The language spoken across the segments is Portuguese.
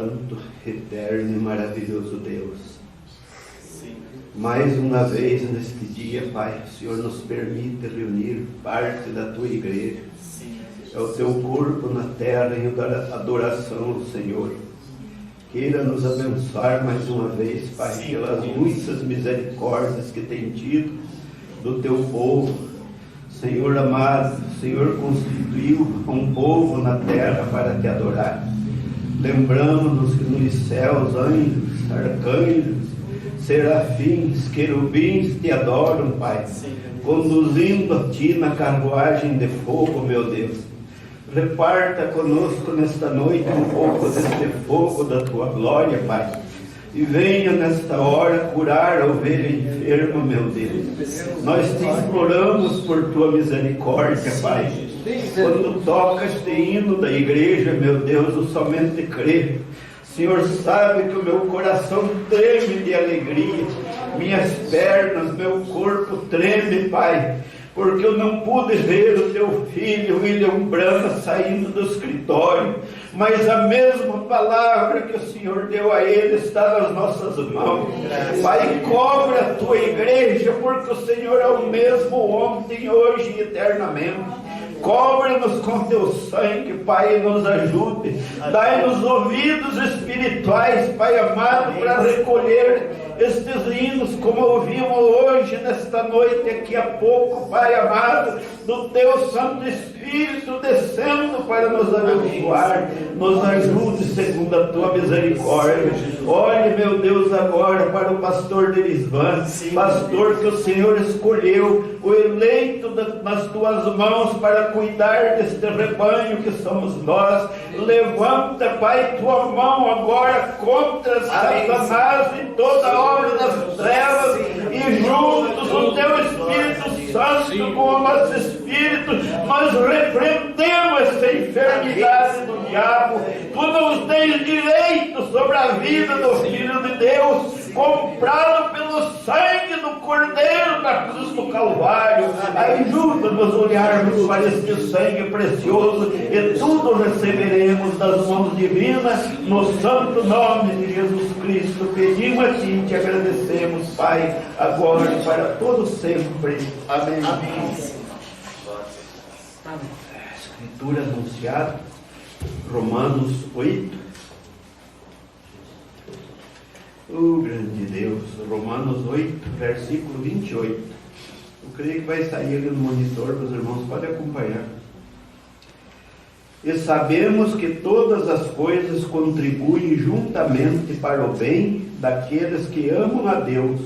Santo, eterno e maravilhoso Deus. Mais uma vez neste dia, Pai, o Senhor nos permite reunir parte da Tua igreja. É o Teu corpo na terra em adoração ao Senhor. Queira nos abençoar mais uma vez, Pai, pelas muitas misericórdias que tem tido do Teu povo. Senhor amado, o Senhor constituiu um povo na terra para Te adorar. Lembramos-nos que nos céus, anjos, arcanjos, serafins, querubins Te adoram, Pai, conduzindo a Ti na carruagem de fogo, meu Deus. Reparta conosco nesta noite um pouco deste fogo da Tua glória, Pai. E venha nesta hora curar a ovelha enferma, meu Deus. Nós Te imploramos por Tua misericórdia, Pai. Quando toca este hino da igreja, meu Deus, eu somente creio. O Senhor sabe que o meu coração treme de alegria. Minhas pernas, meu corpo treme, Pai. Porque eu não pude ver o Teu filho, William Brana, saindo do escritório. Mas a mesma palavra que o Senhor deu a ele está nas nossas mãos. Pai, cobra a Tua igreja, porque o Senhor é o mesmo ontem, hoje e eternamente. Cobre-nos com Teu sangue, Pai, e nos ajude. Dai-nos ouvidos espirituais, Pai amado, para recolher estes hinos, como ouvimos hoje, nesta noite, aqui a pouco, Pai amado, do Teu Santo Espírito descendo para nos abençoar. Nos ajude segundo a Tua misericórdia. Olhe, meu Deus, agora para o pastor Derisvan, pastor que o Senhor escolheu, o eleito nas Tuas mãos para cuidar deste rebanho que somos nós. Levanta, Pai, Tua mão agora contra Satanás e toda obra das trevas, e juntos o Teu Espírito Santo com o nosso Espírito, nós repreendemos essa enfermidade do diabo. Tu nos tens direito sobre a vida do Filho de Deus, comprado pelo sangue do Cordeiro na cruz do Calvário. Ajuda-nos a olharmos para este sangue precioso e tudo receberemos das mãos divinas, no santo nome de Jesus Cristo. Pedimos a Ti e Te agradecemos, Pai, agora e para todo sempre. Amém. Amém. Escritura anunciada, Romanos 8. Grande Deus, Romanos 8, versículo 28. Eu creio que vai sair ali no monitor, meus irmãos podem acompanhar. E sabemos que todas as coisas contribuem juntamente para o bem daqueles que amam a Deus,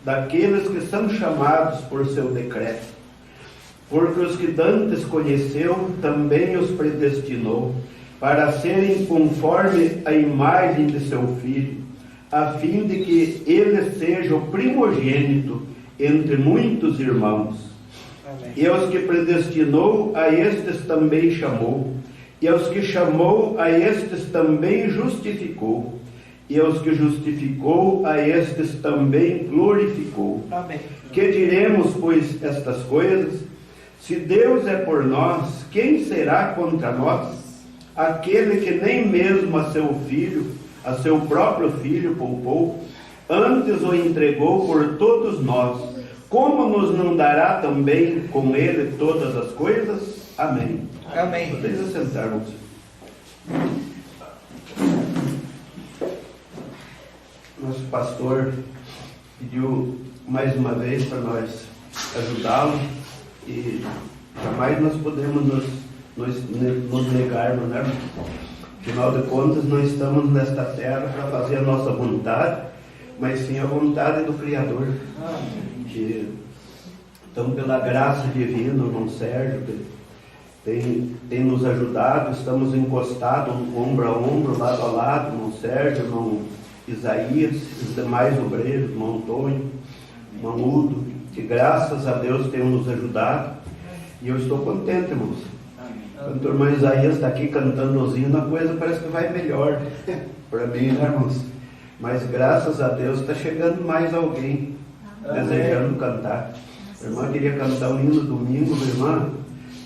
daqueles que são chamados por seu decreto. Porque os que dantes conheceu, também os predestinou, para serem conforme a imagem de seu Filho, a fim de que ele seja o primogênito entre muitos irmãos. Amém. E aos que predestinou, a estes também chamou. E aos que chamou, a estes também justificou. E aos que justificou, a estes também glorificou. Amém. Que diremos, pois, estas coisas? Se Deus é por nós, quem será contra nós? Aquele que nem mesmo a seu filho, a seu próprio Filho poupou, antes o entregou por todos nós, como nos não dará também com ele todas as coisas? Amém. Amém. Podemos assentar-nos. Nosso pastor pediu mais uma vez para nós ajudá-lo, e jamais nós podemos nos negarmos, né? Afinal de contas, não estamos nesta terra para fazer a nossa vontade, mas sim a vontade do Criador. Então, pela graça divina, o irmão Sérgio tem nos ajudado, estamos encostados ombro a ombro, lado a lado, irmão Sérgio, irmão Isaías, os demais obreiros, irmão Antônio, irmão Udo, que graças a Deus tem nos ajudado, e eu estou contente, irmãos. Quando o irmão Isaías está aqui cantando os hinos, a coisa parece que vai melhor para mim, né, irmãos? Mas graças a Deus está chegando mais alguém desejando cantar. A irmã queria cantar o hino domingo, irmã.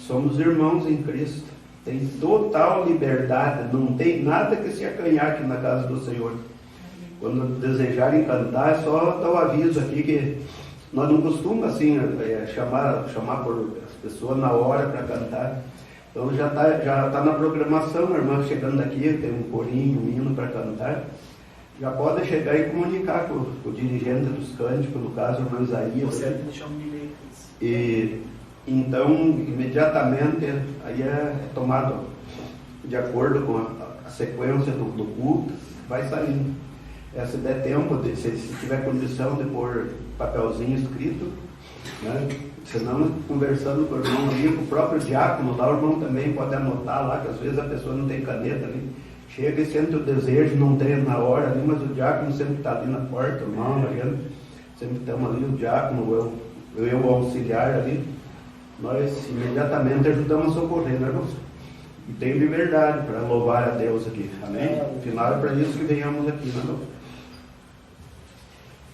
Somos irmãos em Cristo. Tem total liberdade, não tem nada que se acanhar aqui na casa do Senhor. Quando desejarem cantar, é só dar o aviso aqui que nós não costumamos assim, chamar por as pessoas na hora para cantar. Então já tá na programação, a irmã chegando aqui, tem um corinho, um hino para cantar. Já pode chegar e comunicar com o dirigente dos cânticos, no caso, o irmão Isaías. Você deve deixar um bilhete. E então, imediatamente, aí é tomado de acordo com a sequência do culto, vai saindo. Se der tempo, se tiver condição de pôr papelzinho escrito, né? Senão, conversando com o irmão ali, com o próprio diácono lá, o irmão também pode anotar lá, que às vezes a pessoa não tem caneta ali. Chega e sente o desejo, não tem na hora ali, mas o diácono sempre está ali na porta, o irmão, a gente sempre estamos ali, o diácono, eu o auxiliar ali. Nós imediatamente ajudamos a socorrer, né, irmãos? E tem liberdade para louvar a Deus aqui, amém? Afinal, é para isso que venhamos aqui, né, irmão?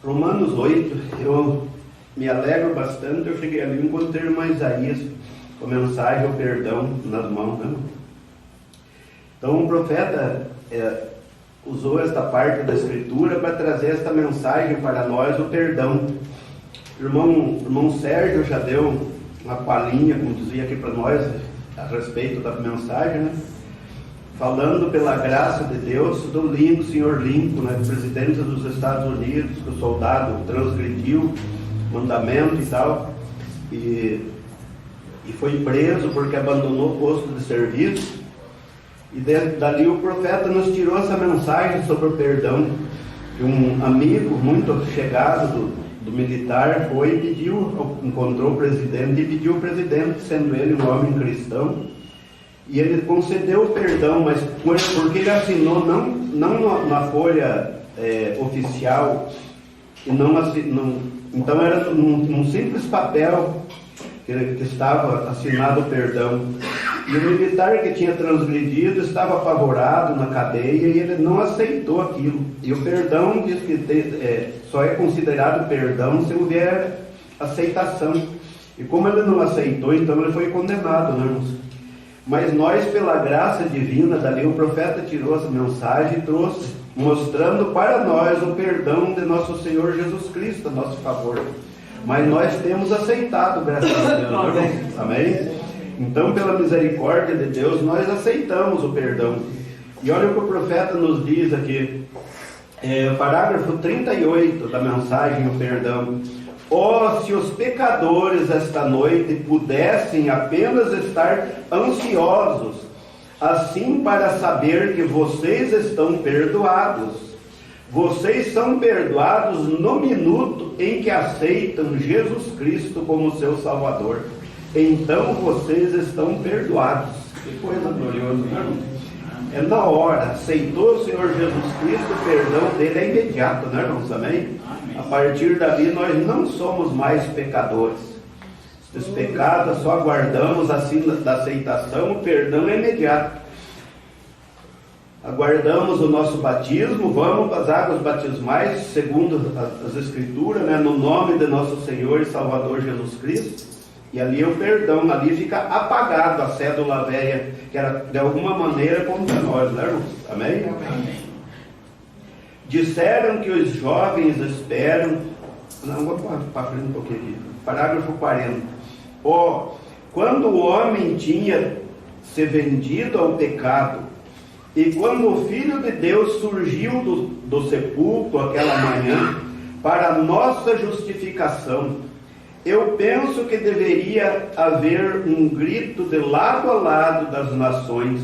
Romanos 8, eu me alegro bastante, eu cheguei ali e encontrei o irmão Isaías com a mensagem, o perdão nas mãos, né, irmão? Então o profeta usou esta parte da Escritura para trazer esta mensagem para nós, o perdão. O irmão Sérgio já deu uma palhinha, como dizia aqui para nós, a respeito da mensagem, né? Falando pela graça de Deus do senhor Lincoln, né? Presidente dos Estados Unidos, que o soldado transgrediu o mandamento e tal, e foi preso porque abandonou o posto de serviço. E dali o profeta nos tirou essa mensagem sobre o perdão. Que um amigo muito chegado do militar foi e encontrou o presidente e pediu ao presidente, sendo ele um homem cristão, e ele concedeu o perdão, mas porque ele assinou não na folha oficial, e então era num simples papel que estava assinado o perdão. E o militar que tinha transgredido estava apavorado na cadeia e ele não aceitou aquilo. E o perdão diz que só é considerado perdão se houver aceitação. E como ele não aceitou, então ele foi condenado, né, irmãos? Mas nós, pela graça divina, dali o profeta tirou essa mensagem e trouxe, mostrando para nós o perdão de nosso Senhor Jesus Cristo a nosso favor. Mas nós temos aceitado, graças a Deus, né, irmãos? Amém? Então, pela misericórdia de Deus, nós aceitamos o perdão. E olha o que o profeta nos diz aqui, parágrafo 38 da mensagem, o perdão. Se os pecadores esta noite pudessem apenas estar ansiosos, assim para saber que vocês estão perdoados. Vocês são perdoados no minuto em que aceitam Jesus Cristo como seu Salvador. Então vocês estão perdoados. Que coisa gloriosa, né? É na hora, aceitou o Senhor Jesus Cristo, o perdão dele é imediato, né, irmãos? Amém? A partir dali nós não somos mais pecadores. Os pecados só aguardamos assim da aceitação, o perdão é imediato. Aguardamos o nosso batismo, vamos para as águas batismais, segundo as Escrituras, né, no nome de nosso Senhor e Salvador Jesus Cristo. E ali o perdão, ali fica apagado a cédula velha, que era de alguma maneira contra nós, né, irmãos? Amém? Amém. Disseram que os jovens esperam. Não, vou para frente um pouquinho aqui. Parágrafo 40. Quando o homem tinha se vendido ao pecado, e quando o Filho de Deus surgiu do sepulcro aquela manhã, para nossa justificação, eu penso que deveria haver um grito de lado a lado das nações.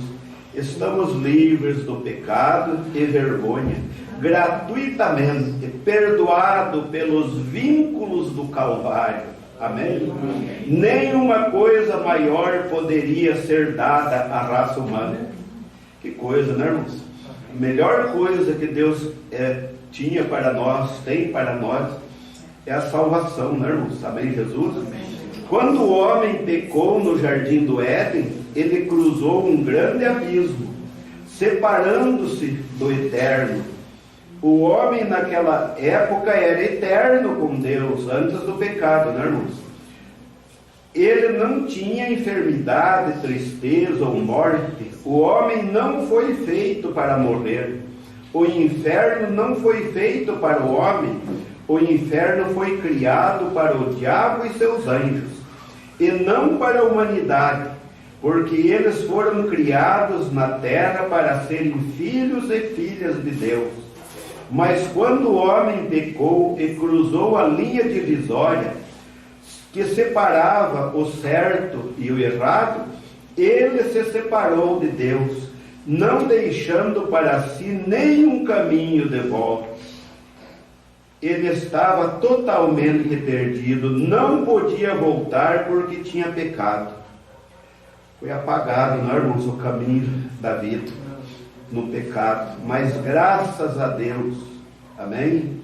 Estamos livres do pecado e vergonha, gratuitamente, perdoado pelos vínculos do Calvário. Amém? Nenhuma coisa maior poderia ser dada à raça humana. Que coisa, né, irmãos? A melhor coisa que Deus tinha para nós, tem para nós, é a salvação, né, irmãos? Amém, Jesus? Quando o homem pecou no jardim do Éden, ele cruzou um grande abismo, separando-se do eterno. O homem naquela época era eterno com Deus, antes do pecado, né, irmãos? Ele não tinha enfermidade, tristeza ou morte. O homem não foi feito para morrer. O inferno não foi feito para o homem. O inferno foi criado para o diabo e seus anjos, e não para a humanidade, porque eles foram criados na terra para serem filhos e filhas de Deus. Mas quando o homem pecou e cruzou a linha divisória que separava o certo e o errado, ele se separou de Deus, não deixando para si nenhum caminho de volta. Ele estava totalmente perdido, não podia voltar porque tinha pecado. Foi apagado, não, irmãos, o caminho da vida no pecado, mas graças a Deus, amém?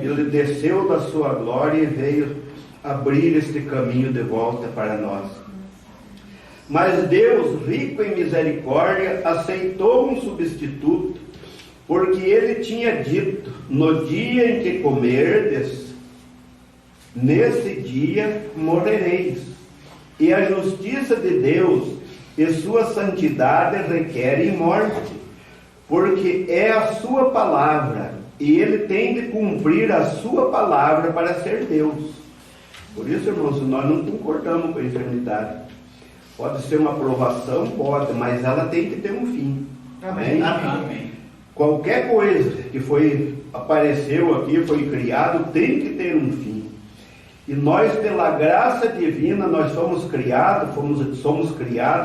Ele desceu da sua glória e veio abrir este caminho de volta para nós. Mas Deus, rico em misericórdia, aceitou um substituto, porque ele tinha dito: no dia em que comerdes, nesse dia morrereis. E a justiça de Deus e sua santidade requerem morte, porque é a sua palavra, e ele tem de cumprir a sua palavra para ser Deus. Por isso, irmãos, nós não concordamos com a enfermidade. Pode ser uma provação, pode, mas ela tem que ter um fim. Amém? Amém. Qualquer coisa que apareceu aqui, foi criado, tem que ter um fim. E nós, pela graça divina, nós somos criados,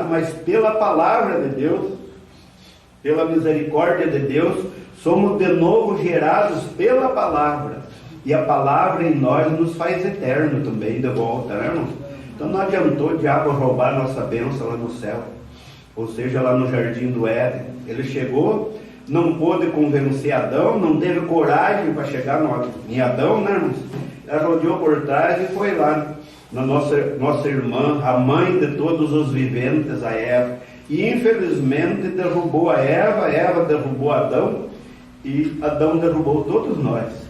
mas pela palavra de Deus, pela misericórdia de Deus, somos de novo gerados pela palavra. E a palavra em nós nos faz eterno também, de volta, né, irmão? Então não adiantou o diabo roubar nossa bênção lá no céu, ou seja, lá no jardim do Éden. Ele chegou, não pôde convencer Adão, não teve coragem para chegar em Adão, né, irmãos? Ela rodeou por trás e foi lá na nossa irmã, a mãe de todos os viventes, a Eva. E infelizmente derrubou a Eva derrubou Adão, e Adão derrubou todos nós.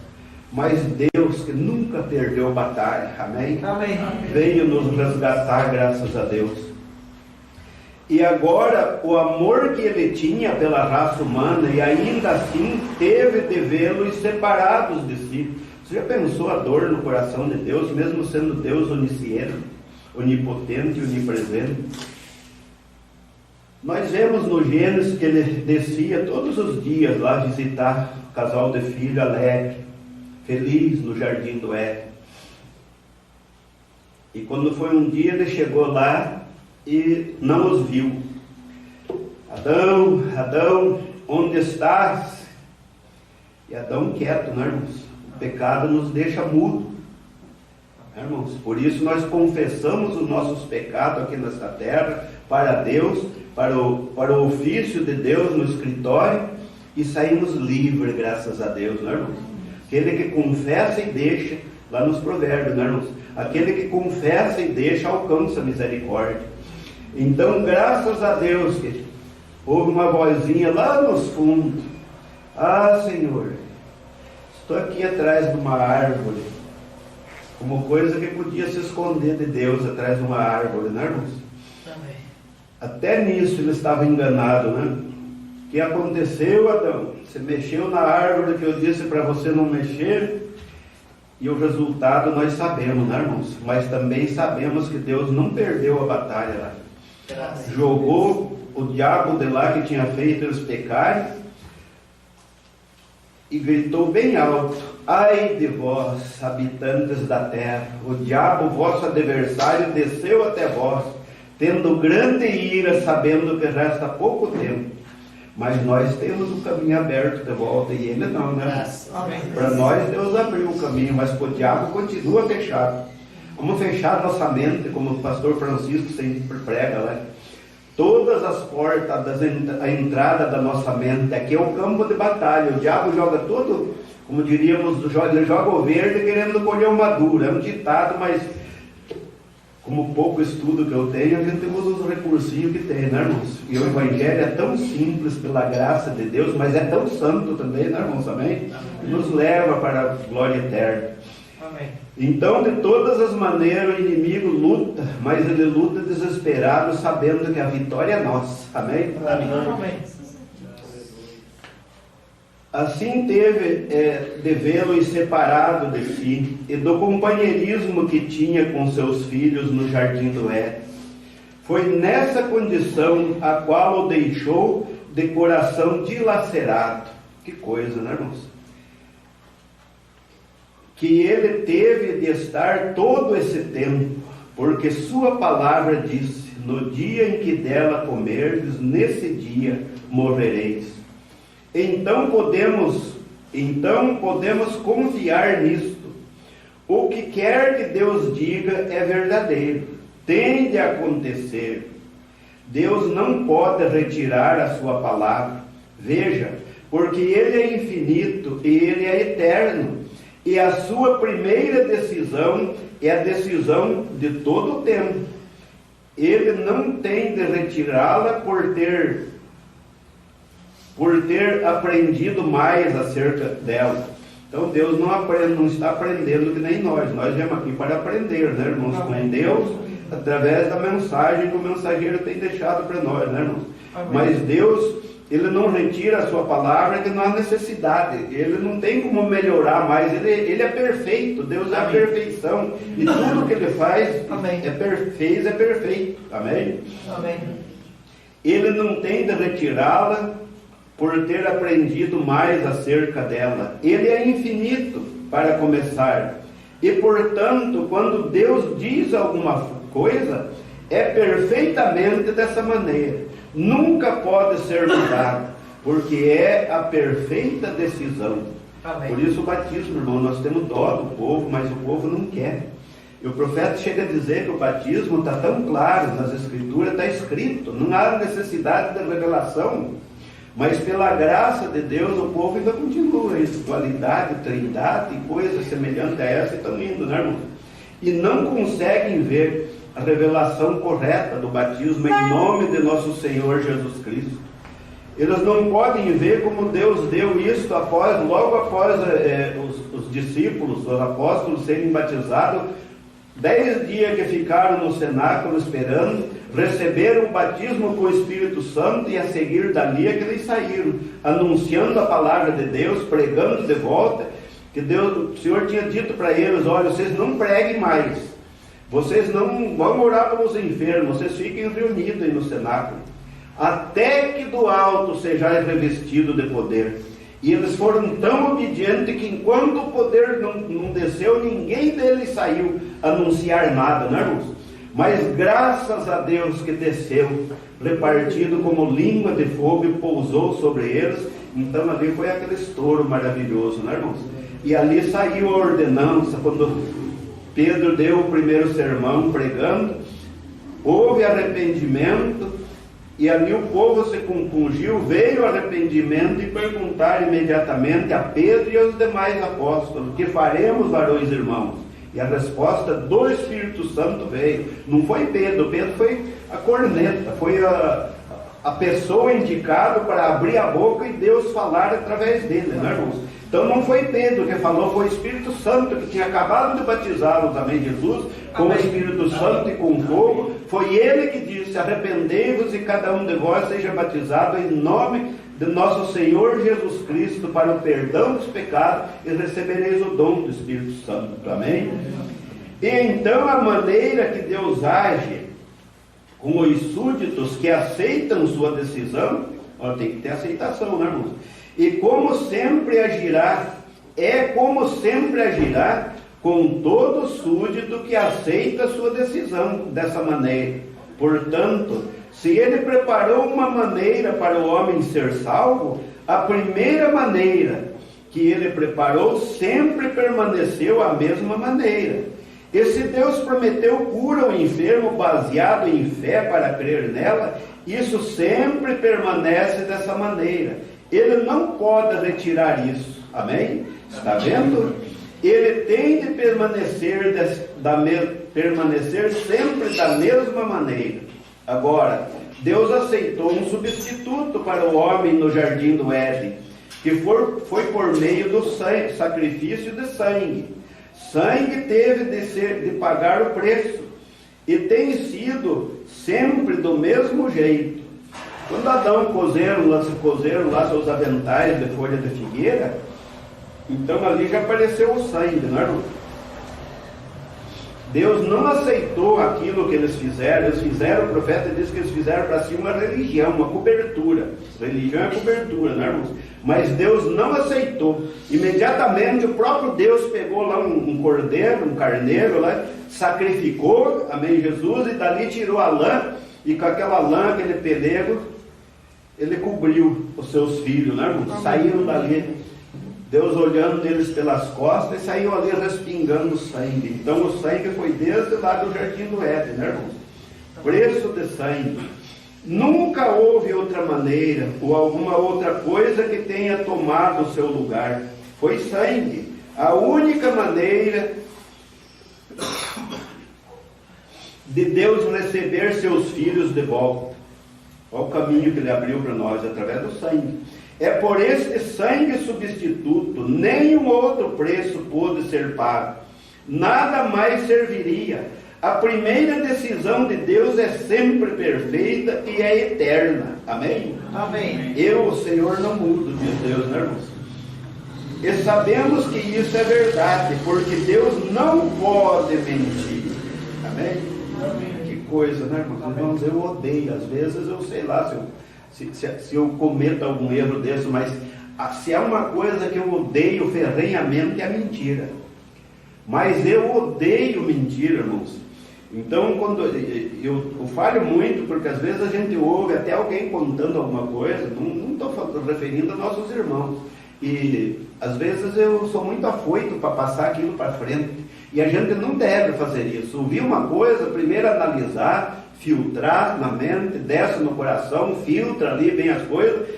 Mas Deus, que nunca perdeu a batalha, amém? Amém. Veio nos resgatar, graças a Deus. E agora, o amor que ele tinha pela raça humana, e ainda assim teve de vê-los separados de si. Você já pensou a dor no coração de Deus, mesmo sendo Deus onisciente, onipotente e onipresente? Nós vemos no Gênesis que ele descia todos os dias lá visitar o casal de filho alegre, feliz no jardim do Éden. E quando foi um dia, ele chegou lá e não os viu. Adão, Adão, onde estás? E Adão quieto, né, irmãos? O pecado nos deixa mudo, né, irmãos? Por isso nós confessamos os nossos pecados aqui nesta terra para Deus, para o ofício de Deus no escritório, e saímos livres, graças a Deus, né, irmãos? Aquele que confessa e deixa, lá nos provérbios, né, irmãos? Aquele que confessa e deixa alcança a misericórdia. Então, graças a Deus, que houve uma vozinha lá nos fundos: ah, Senhor, estou aqui atrás de uma árvore, como coisa que podia se esconder de Deus atrás de uma árvore, né, irmãos? Amém. Até nisso ele estava enganado, né? O que aconteceu, Adão? Você mexeu na árvore que eu disse para você não mexer, e o resultado nós sabemos, né, irmãos? Mas também sabemos que Deus não perdeu a batalha lá. Jogou o diabo de lá que tinha feito eles pecarem e gritou bem alto: ai de vós, habitantes da terra, o diabo, vosso adversário, desceu até vós, tendo grande ira, sabendo que resta pouco tempo. Mas nós temos o caminho aberto de volta, e ele não, né? Para nós Deus abriu o caminho, mas para o diabo continua fechado. Vamos fechar nossa mente, como o pastor Francisco sempre prega, né? Todas as portas a entrada da nossa mente, aqui é o campo de batalha. O diabo joga tudo, como diríamos, ele joga o verde querendo colher o maduro. É um ditado, mas como pouco estudo que eu tenho, a gente usa os recursinhos que tem, né, irmãos? E o Evangelho é tão simples pela graça de Deus, mas é tão santo também, né, irmãos? Amém? Nos leva para a glória eterna. Amém. Então, de todas as maneiras, o inimigo luta, mas ele luta desesperado, sabendo que a vitória é nossa. Amém? Amém. Assim teve de vê-lo separado de si, e do companheirismo que tinha com seus filhos no jardim do Éden. Foi nessa condição a qual o deixou de coração dilacerado. Que coisa, né, irmãos? Que ele teve de estar todo esse tempo, porque sua palavra disse: no dia em que dela comerdes, nesse dia morrereis. Então podemos confiar nisto. O que quer que Deus diga é verdadeiro, tem de acontecer. Deus não pode retirar a sua palavra. Veja, porque Ele é infinito e Ele é eterno, e a sua primeira decisão é a decisão de todo o tempo. Ele não tem de retirá-la por ter aprendido mais acerca dela. Então Deus não está aprendendo que nem nós viemos aqui para aprender, né, irmãos? Com Deus, através da mensagem que o mensageiro tem deixado para nós, né, irmãos? Amém. Mas Deus, Ele não retira a sua palavra, que não há necessidade. Ele não tem como melhorar mais. Ele é perfeito. Deus é a perfeição. E tudo que Ele faz fez é perfeito. Amém? Amém. Ele não tem de retirá-la por ter aprendido mais acerca dela. Ele é infinito, para começar. E, portanto, quando Deus diz alguma coisa, é perfeitamente dessa maneira. Nunca pode ser mudado, porque é a perfeita decisão. Amém. Por isso o batismo, irmão, nós temos dó do povo, mas o povo não quer. E o profeta chega a dizer que o batismo está tão claro nas Escrituras, está escrito, não há necessidade de revelação. Mas pela graça de Deus, o povo ainda continua isso, dualidade, trindade e coisas semelhantes a essa estão indo, né, irmão? E não conseguem ver a revelação correta do batismo em nome de nosso Senhor Jesus Cristo. Eles não podem ver como Deus deu isso logo após os discípulos, os apóstolos serem batizados. 10 dias que ficaram no cenáculo esperando, receberam o batismo com o Espírito Santo, e a seguir dali é que eles saíram, anunciando a palavra de Deus, pregando de volta, que o Senhor tinha dito para eles: olha, vocês não preguem mais, vocês não vão orar pelos enfermos, vocês fiquem reunidos aí no cenáculo, até que do alto sejais revestido de poder. E eles foram tão obedientes que enquanto o poder não desceu, ninguém deles saiu a anunciar nada, né, irmãos? Mas graças a Deus que desceu, repartido como língua de fogo, e pousou sobre eles. Então ali foi aquele estouro maravilhoso, né, irmãos? E ali saiu a ordenança, quando Pedro deu o primeiro sermão pregando, houve arrependimento. E ali o povo se compungiu, veio o arrependimento, e perguntaram imediatamente a Pedro e aos demais apóstolos: que faremos, varões e irmãos? E a resposta do Espírito Santo veio. Não foi Pedro foi a corneta, foi a pessoa indicada para abrir a boca e Deus falar através dele, né, irmãos? Então não foi Pedro que falou, foi o Espírito Santo, que tinha acabado de batizá-lo também, Jesus, com o Espírito Santo e com fogo. Foi ele que disse: arrependei-vos e cada um de vós seja batizado em nome de nosso Senhor Jesus Cristo para o perdão dos pecados, e recebereis o dom do Espírito Santo. Amém? E então a maneira que Deus age com os súditos que aceitam sua decisão, tem que ter aceitação, né, irmãos? E como sempre agirá com todo súdito que aceita sua decisão dessa maneira. Portanto, se ele preparou uma maneira para o homem ser salvo, a primeira maneira que ele preparou sempre permaneceu a mesma maneira. E se Deus prometeu cura ao enfermo baseado em fé para crer nela, isso sempre permanece dessa maneira. Ele não pode retirar isso. Amém? Está vendo? Ele tem de permanecer sempre da mesma maneira. Agora, Deus aceitou um substituto para o homem no jardim do Éden, que foi por meio do sacrifício de sangue. Sangue teve de pagar o preço, e tem sido sempre do mesmo jeito. Quando Adão cozeram lá seus aventais de folha de figueira, então ali já apareceu o sangue, não é, irmão? Deus não aceitou aquilo que eles fizeram. O profeta diz que eles fizeram para si uma religião, uma cobertura. Religião é cobertura, né, irmãos? Mas Deus não aceitou. Imediatamente o próprio Deus pegou lá um cordeiro, um carneiro lá, sacrificou, amém, Jesus, e dali tirou a lã, e com aquela lã, aquele pelego, ele cobriu os seus filhos, né, irmãos? Saíram dali, Deus olhando neles pelas costas, e saiu ali respingando sangue. Então o sangue foi desde lá do Jardim do Éden, né, irmãos? Preço de sangue. Nunca houve outra maneira ou alguma outra coisa que tenha tomado o seu lugar. Foi sangue. A única maneira de Deus receber seus filhos de volta. Olha o caminho que Ele abriu para nós, através do sangue. É por este sangue substituto, nenhum outro preço pôde ser pago. Nada mais serviria. A primeira decisão de Deus é sempre perfeita e é eterna. Amém? Amém. Eu, o Senhor, não mudo, diz Deus, né, irmãos? E sabemos que isso é verdade, porque Deus não pode mentir. Amém? Amém. Que coisa, né, irmãos? Irmãos, eu odeio, às vezes eu sei lá se eu cometo algum erro desse, mas se há uma coisa que eu odeio ferrenhamente é a mentira. Mas eu odeio mentira, irmãos. Então, quando eu falho muito, porque às vezes a gente ouve até alguém contando alguma coisa, não estou referindo a nossos irmãos, e às vezes eu sou muito afoito para passar aquilo para frente, e a gente não deve fazer isso. Ouvir uma coisa, primeiro analisar, filtrar na mente, desce no coração, filtra ali bem as coisas,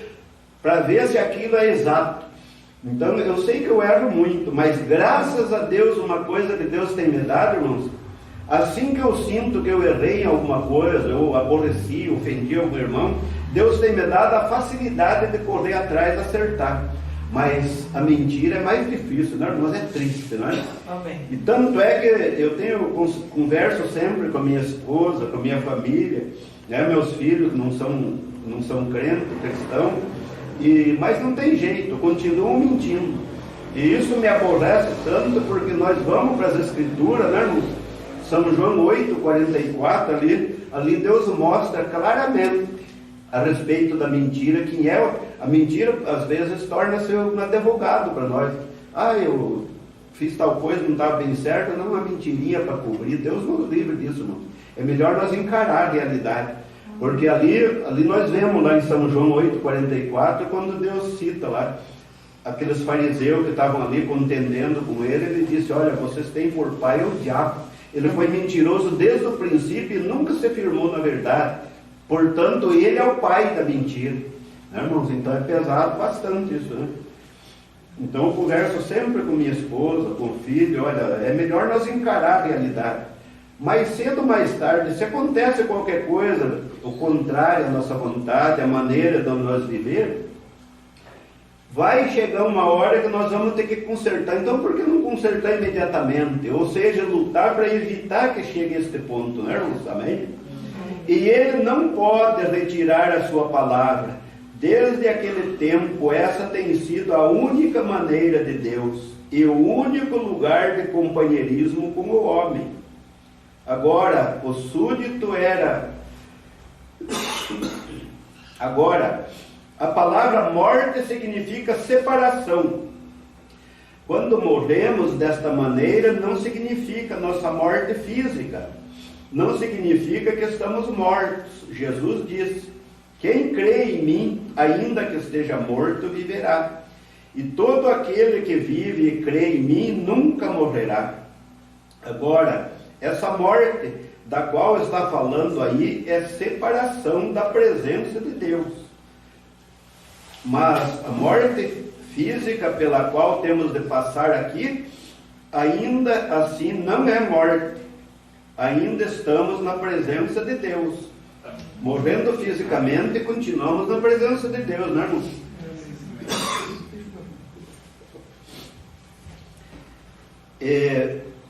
para ver se aquilo é exato. Então, eu sei que eu erro muito, mas graças a Deus, uma coisa que Deus tem me dado, irmãos, assim que eu sinto que eu errei em alguma coisa, eu aborreci, ofendi algum irmão, Deus tem me dado a facilidade de correr atrás e acertar. Mas a mentira é mais difícil, né, irmãos? É triste, não é? Amém. E tanto é que eu converso sempre com a minha esposa, com a minha família, né, meus filhos que não são crentes, cristãos, mas não tem jeito, continuam mentindo. E isso me aborrece tanto, porque nós vamos para as Escrituras, né, irmãos? São João 8,44, ali Deus mostra claramente a respeito da mentira. Quem é a mentira, às vezes torna-se um advogado para nós. Eu fiz tal coisa, não estava bem certo, não, uma mentirinha para cobrir. Deus nos livre disso, irmão. É melhor nós encarar a realidade, porque ali nós vemos lá em São João 8,44, quando Deus cita lá aqueles fariseus que estavam ali contendendo com ele disse: olha, vocês têm por pai o diabo. Ele foi mentiroso desde o princípio e nunca se firmou na verdade. Portanto, ele é o pai da mentira. Né, irmãos? Então é pesado bastante isso, né? Então eu converso sempre com minha esposa, com o filho, olha, é melhor nós encarar a realidade. Mais cedo ou mais tarde, se acontece qualquer coisa, o contrário à nossa vontade, a maneira de nós viver, vai chegar uma hora que nós vamos ter que consertar. Então, por que não consertar imediatamente? Ou seja, lutar para evitar que chegue a este ponto, né, irmãos? Amém? E ele não pode retirar a sua palavra. Desde aquele tempo, essa tem sido a única maneira de Deus e o único lugar de companheirismo com o homem. Agora, o súdito era... Agora, a palavra morte significa separação. Quando morremos desta maneira, não significa nossa morte física. Não significa que estamos mortos. Jesus disse: quem crê em mim, ainda que esteja morto, viverá. E todo aquele que vive e crê em mim nunca morrerá. Agora, essa morte da qual está falando aí é separação da presença de Deus. Mas a morte física pela qual temos de passar aqui, ainda assim não é morte. Ainda estamos na presença de Deus. Morrendo fisicamente, continuamos na presença de Deus, né, irmãos?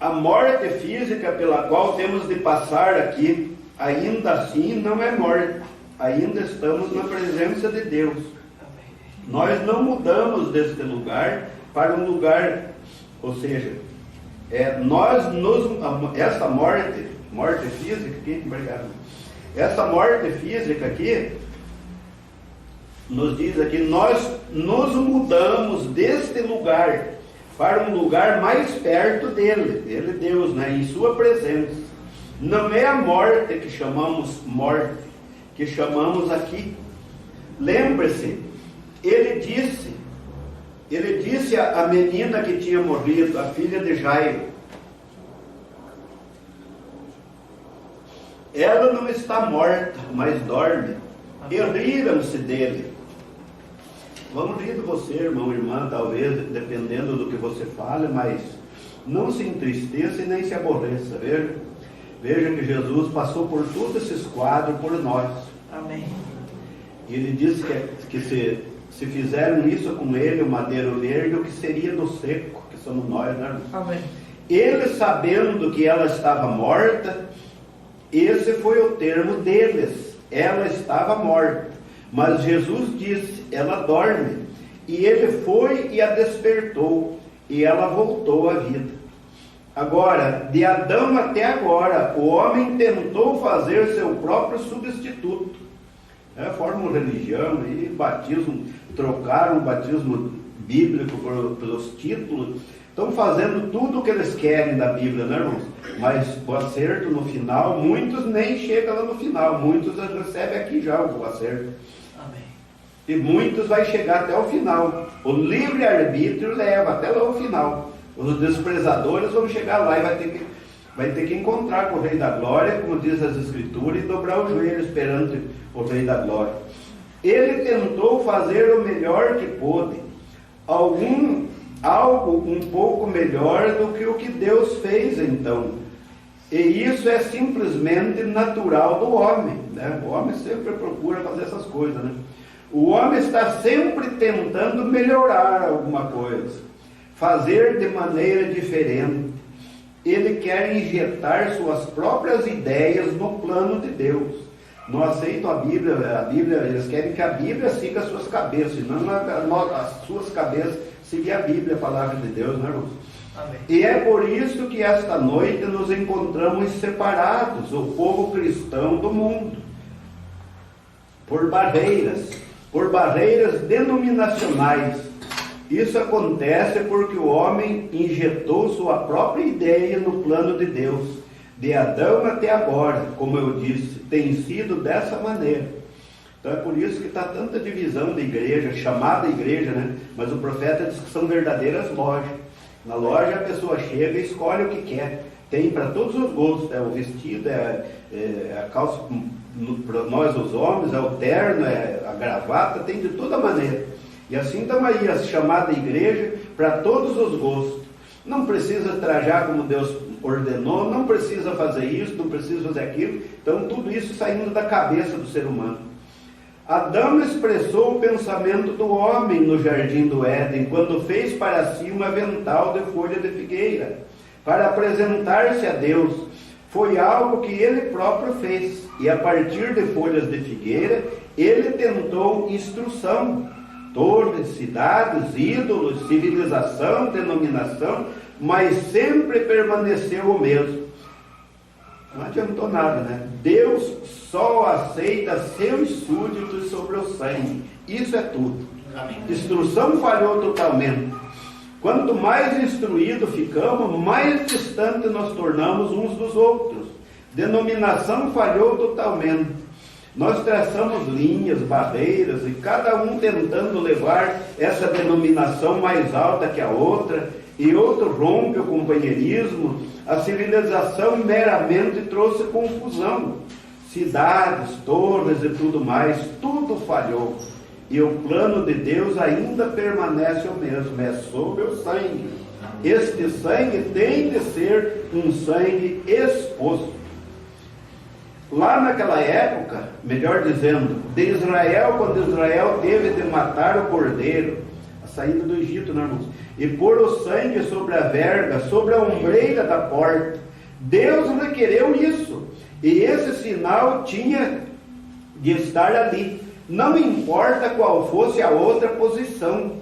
a morte física pela qual temos de passar aqui, ainda assim não é morte, ainda estamos na presença de Deus. Nós não mudamos deste lugar para um lugar, ou seja, essa morte física aqui, obrigado. Essa morte física aqui, nos diz aqui, nós nos mudamos deste lugar para um lugar mais perto dele, Deus, né, em sua presença. Não é a morte que chamamos morte, que chamamos aqui. Lembre-se, ele disse à menina que tinha morrido, a filha de Jairo, ela não está morta, mas dorme. E riram-se dele. Vamos rir de você, irmão, irmã, talvez, dependendo do que você fale, mas não se entristeça e nem se aborreça. Veja que Jesus passou por todos esses quadros por nós. Amém. E ele disse que se fizeram isso com ele, o madeiro verde, o que seria do seco, que somos nós, né? Amém. Ele, sabendo que ela estava morta, esse foi o termo deles, ela estava morta. Mas Jesus disse, ela dorme. E ele foi e a despertou, e ela voltou à vida. Agora, de Adão até agora, o homem tentou fazer seu próprio substituto. Formam religião e batismo, trocaram o batismo bíblico pelos títulos. Estão fazendo tudo o que eles querem da Bíblia, né, irmãos? Mas o acerto no final, muitos nem chegam lá no final, muitos recebem aqui já o acerto. Amém. E muitos vai chegar até o final. O livre-arbítrio leva até lá o final. Os desprezadores vão chegar lá e vai ter que encontrar com o Rei da Glória, como diz as Escrituras, e dobrar o joelho perante o Rei da Glória. Ele tentou fazer o melhor que pôde. Algo um pouco melhor do que o que Deus fez então. E isso é simplesmente natural do homem, né? O homem sempre procura fazer essas coisas, né? O homem está sempre tentando melhorar alguma coisa, fazer de maneira diferente. Ele quer injetar suas próprias ideias no plano de Deus. Não aceitam a Bíblia, eles querem que a Bíblia siga as suas cabeças, não as suas cabeças seguir a Bíblia, a palavra de Deus, né, irmãos? Amém. E é por isso que esta noite nos encontramos separados, o povo cristão do mundo, por barreiras denominacionais. Isso acontece porque o homem injetou sua própria ideia no plano de Deus. De Adão até agora, como eu disse, tem sido dessa maneira. Então é por isso que está tanta divisão da igreja, chamada igreja, né? Mas o profeta diz que são verdadeiras lojas. Na loja a pessoa chega e escolhe o que quer. Tem para todos os gostos, o vestido, a calça para nós os homens, é o terno, a gravata, tem de toda maneira. E assim estamos aí, a chamada igreja, para todos os gostos. Não precisa trajar como Deus ordenou, não precisa fazer isso, não precisa fazer aquilo. Então tudo isso saindo da cabeça do ser humano. Adão expressou o pensamento do homem no jardim do Éden, quando fez para si um avental de folha de figueira, para apresentar-se a Deus. Foi algo que ele próprio fez, e a partir de folhas de figueira, ele tentou instrução. Torres, cidades, ídolos, civilização, denominação, mas sempre permaneceu o mesmo. Não adiantou nada, né? Deus só aceita seus súditos sobre o sangue. Isso é tudo. Amém. Instrução falhou totalmente. Quanto mais instruído ficamos, mais distante nos tornamos uns dos outros. Denominação falhou totalmente. Nós traçamos linhas, barreiras, e cada um tentando levar essa denominação mais alta que a outra, e outro rompe o companheirismo. A civilização meramente trouxe confusão. Cidades, torres e tudo mais, tudo falhou. E o plano de Deus ainda permanece o mesmo, é sobre o sangue. Este sangue tem de ser um sangue exposto. Lá naquela época, melhor dizendo, de Israel, quando Israel teve de matar o cordeiro, a saída do Egito, né, irmãos? E pôr o sangue sobre a verga, sobre a ombreira da porta. Deus requereu isso. E esse sinal tinha de estar ali. Não importa qual fosse a outra posição.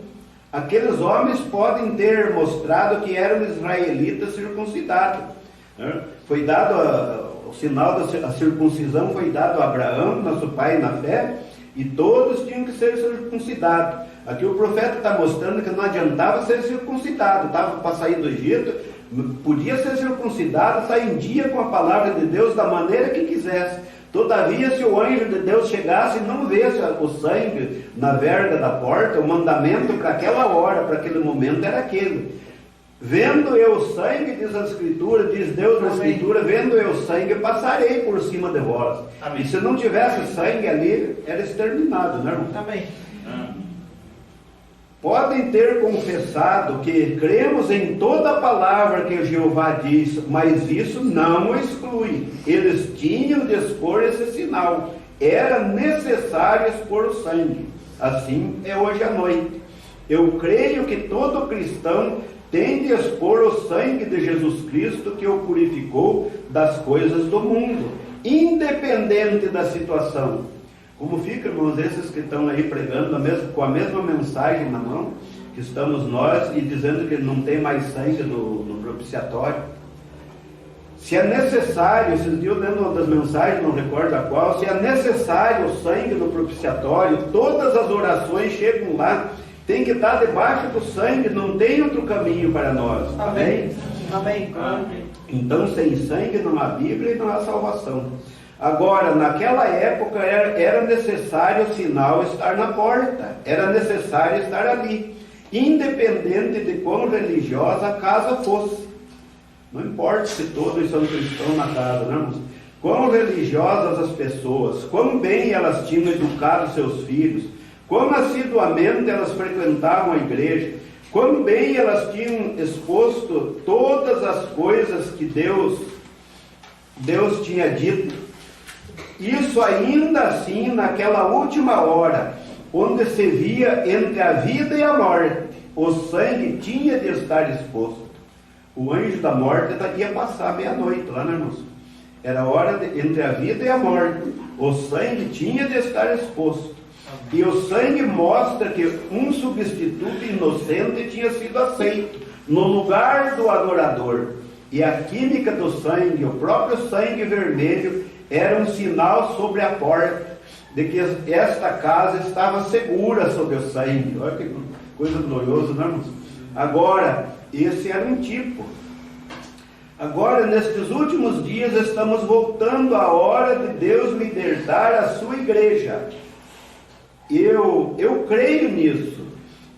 Aqueles homens podem ter mostrado que eram israelitas circuncidados. Foi dado o sinal da circuncisão, foi dado a Abraão, nosso pai na fé, e todos tinham que ser circuncidados. Aqui o profeta está mostrando que não adiantava ser circuncidado, estava para sair do Egito, podia ser circuncidado, sair em dia com a palavra de Deus da maneira que quisesse. Todavia, se o anjo de Deus chegasse e não visse o sangue na verga da porta, o mandamento para aquela hora, para aquele momento era aquele. Vendo eu o sangue, diz a Escritura, diz Deus na Escritura, vendo eu o sangue, passarei por cima de vós. Amém. E se não tivesse sangue ali, era exterminado, né, irmão? Amém. Podem ter confessado que cremos em toda a palavra que o Jeová diz, mas isso não o exclui. Eles tinham de expor esse sinal. Era necessário expor o sangue. Assim é hoje à noite. Eu creio que todo cristão tem de expor o sangue de Jesus Cristo que o purificou das coisas do mundo, independente da situação. Como fica, irmãos, esses que estão aí pregando com a mesma mensagem na mão, que estamos nós, e dizendo que não tem mais sangue no propiciatório? Se é necessário, esses dias dentro das mensagens, não recordo a qual, se é necessário o sangue no propiciatório, todas as orações chegam lá, tem que estar debaixo do sangue, não tem outro caminho para nós. Amém? Amém. Amém. Então, sem sangue não há Bíblia e não há salvação. Agora, naquela época era necessário o sinal estar na porta, era necessário estar ali, independente de quão religiosa a casa fosse. Não importa se todos são cristãos na casa, né, irmãos? Quão religiosas as pessoas, quão bem elas tinham educado seus filhos, quão assiduamente elas frequentavam a igreja, quão bem elas tinham exposto todas as coisas que Deus tinha dito. Isso ainda assim, naquela última hora, onde se via entre a vida e a morte, o sangue tinha de estar exposto. O anjo da morte ia passar meia-noite lá, né, irmãos? Era a hora entre a vida e a morte. O sangue tinha de estar exposto. E o sangue mostra que um substituto inocente tinha sido aceito no lugar do adorador. E a química do sangue, o próprio sangue vermelho, era um sinal sobre a porta de que esta casa estava segura sob o sangue. Olha que coisa gloriosa, não é, irmãos? Agora, esse era um tipo. Agora, nestes últimos dias, estamos voltando à hora de Deus libertar a sua igreja. Eu creio nisso.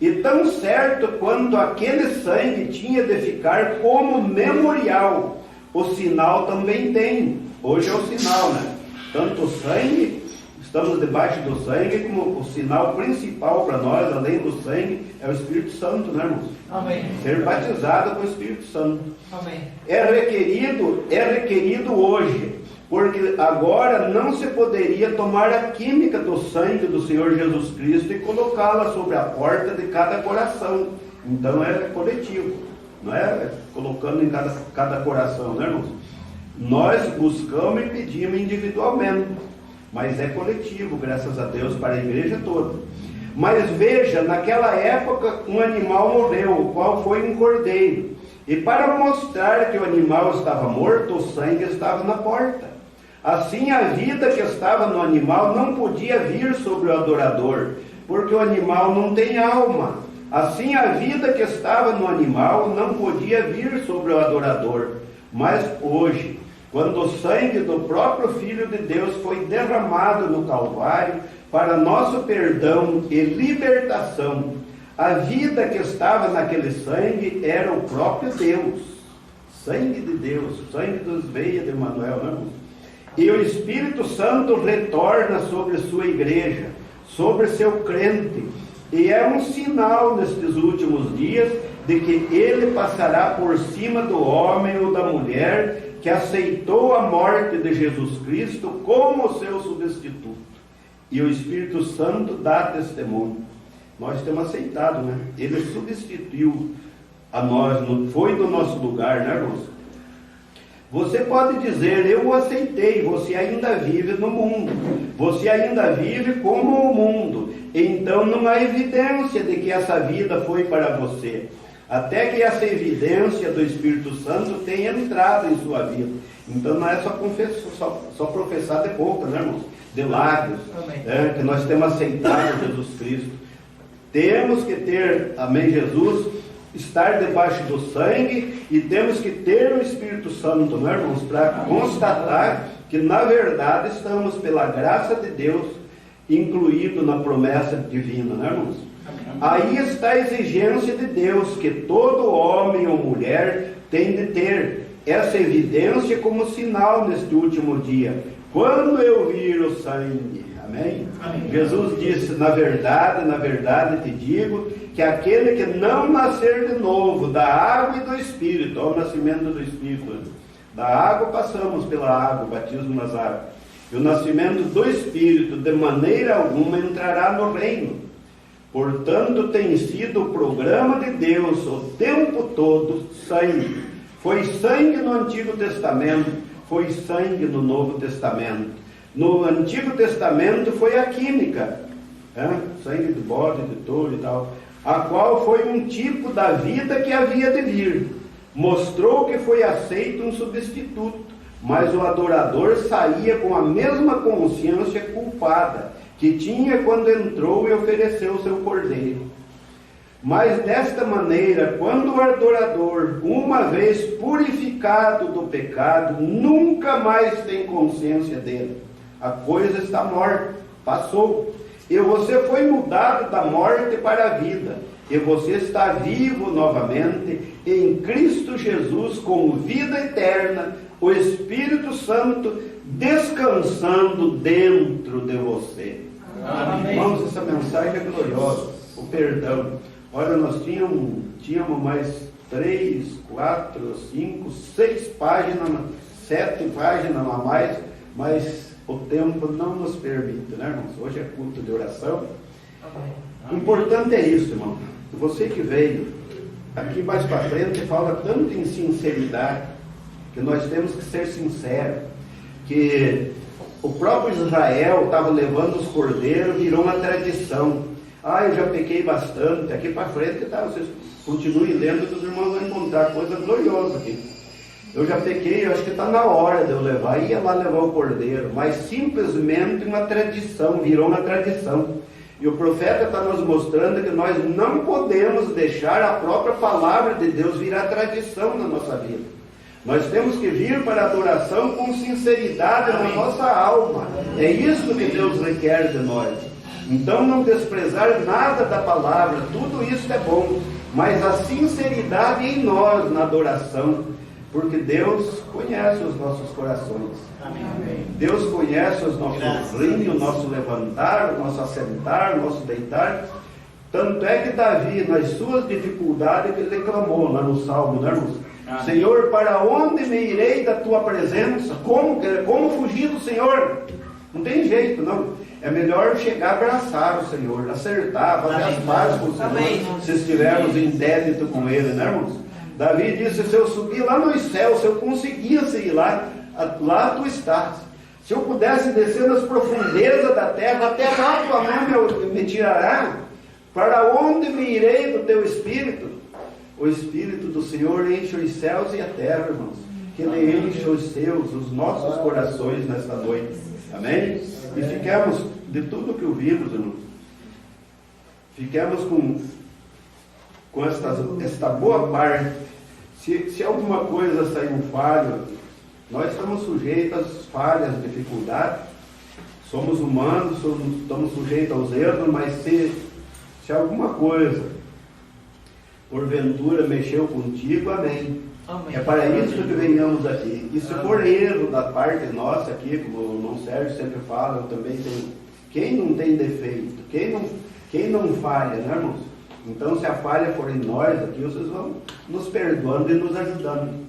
E tão certo quanto aquele sangue tinha de ficar como memorial, o sinal também tem. Hoje é o sinal, né? Tanto o sangue, estamos debaixo do sangue, como o sinal principal para nós, além do sangue, é o Espírito Santo, né, irmãos? Amém. Ser batizado com o Espírito Santo. Amém. É requerido hoje, porque agora não se poderia tomar a química do sangue do Senhor Jesus Cristo e colocá-la sobre a porta de cada coração. Então é coletivo, não é colocando em cada coração, né, irmãos? Nós buscamos e pedimos individualmente, mas é coletivo, graças a Deus, para a igreja toda. Mas veja, naquela época um animal morreu, o qual foi um cordeiro. E para mostrar que o animal estava morto, o sangue estava na porta. Assim a vida que estava no animal não podia vir sobre o adorador, porque o animal não tem alma. Assim a vida que estava no animal não podia vir sobre o adorador. Mas hoje, quando o sangue do próprio Filho de Deus foi derramado no Calvário para nosso perdão e libertação, a vida que estava naquele sangue era o próprio Deus. Sangue de Deus, sangue dos veias de Emanuel, não é? E o Espírito Santo retorna sobre sua igreja, sobre seu crente, e é um sinal nestes últimos dias de que ele passará por cima do homem ou da mulher que aceitou a morte de Jesus Cristo como seu substituto. E o Espírito Santo dá testemunho. Nós temos aceitado, né? Ele substituiu a nós, foi do nosso lugar, né, irmãos? Você pode dizer, eu o aceitei, você ainda vive no mundo, você ainda vive como o mundo, então não há evidência de que essa vida foi para você, até que essa evidência do Espírito Santo tenha entrado em sua vida. Então não é só professar de boca, né, irmãos? De lábios, que nós temos aceitado Jesus Cristo. Temos que ter, amém, Jesus, estar debaixo do sangue, e temos que ter o Espírito Santo, né, irmãos, para constatar que na verdade estamos, pela graça de Deus, incluído na promessa divina, né, irmãos? Aí está a exigência de Deus, que todo homem ou mulher tem de ter essa evidência como sinal neste último dia. Quando eu vir o sangue, amém? Amém. Jesus disse, na verdade te digo, que aquele que não nascer de novo da água e do Espírito, ao nascimento do Espírito, da água passamos pela água, batismo nas águas, e o nascimento do Espírito de maneira alguma entrará no reino. Portanto, tem sido o programa de Deus o tempo todo sangue. Foi sangue no Antigo Testamento, foi sangue no Novo Testamento. No Antigo Testamento foi a química, sangue de bode, de touro e tal, a qual foi um tipo da vida que havia de vir. Mostrou que foi aceito um substituto, mas o adorador saía com a mesma consciência culpada que tinha quando entrou e ofereceu seu cordeiro. Mas desta maneira, quando o adorador, uma vez purificado do pecado, nunca mais tem consciência dele, a coisa está morta, passou, e você foi mudado da morte para a vida, e você está vivo novamente em Cristo Jesus com vida eterna, o Espírito Santo descansando dentro de você. Amém. Irmãos, essa mensagem é gloriosa, o perdão. Olha, nós tínhamos mais 3, 4, 5, 6 páginas, 7 páginas a mais, mas o tempo não nos permite, né, irmãos? Hoje é culto de oração. O importante é isso, irmão. Você que veio, aqui mais para frente, fala tanto em sinceridade, que nós temos que ser sinceros, que o próprio Israel estava levando os cordeiros, virou uma tradição. Eu já pequei bastante, aqui para frente, tá? Vocês continuem lendo, que os irmãos vão encontrar coisa gloriosa aqui. Eu já pequei, eu acho que está na hora de eu levar, ia lá levar o cordeiro, mas simplesmente uma tradição, virou uma tradição. E o profeta está nos mostrando que nós não podemos deixar a própria palavra de Deus virar tradição na nossa vida. Nós temos que vir para a adoração com sinceridade na nossa alma. É isso que Deus requer de nós. Então não desprezar nada da palavra, tudo isso é bom, mas a sinceridade em nós na adoração, porque Deus conhece os nossos corações. Amém. Deus conhece os nossos rins, o nosso levantar, o nosso assentar, o nosso deitar. Tanto é que Davi, nas suas dificuldades, ele clamou lá no Salmo, né, irmãos? Senhor, para onde me irei da tua presença? Como fugir do Senhor? Não tem jeito, não. É melhor chegar a abraçar o Senhor, acertar, fazer as pazes com o Senhor, se estivermos em débito com Ele, né, irmãos? Davi disse, se eu subir lá nos céus, se eu conseguisse ir lá, lá tu estás. Se eu pudesse descer nas profundezas da terra, até lá tua mão me tirará. Para onde me irei do teu Espírito? O Espírito do Senhor enche os céus e a terra, irmãos. Que Ele enche os nossos corações nesta noite. Amém? E fiquemos, de tudo que ouvimos, irmãos, fiquemos com esta boa parte. Se alguma coisa sair um falho, nós estamos sujeitos às falhas, dificuldades. Somos humanos, estamos sujeitos aos erros, mas se alguma coisa porventura mexeu contigo, amém. Amém. É para isso que venhamos aqui. E se for erro da parte nossa aqui, como o irmão Sérgio sempre fala, eu também tenho. Quem não tem defeito? Quem não falha, né, irmãos? Então, se a falha for em nós aqui, vocês vão nos perdoando e nos ajudando.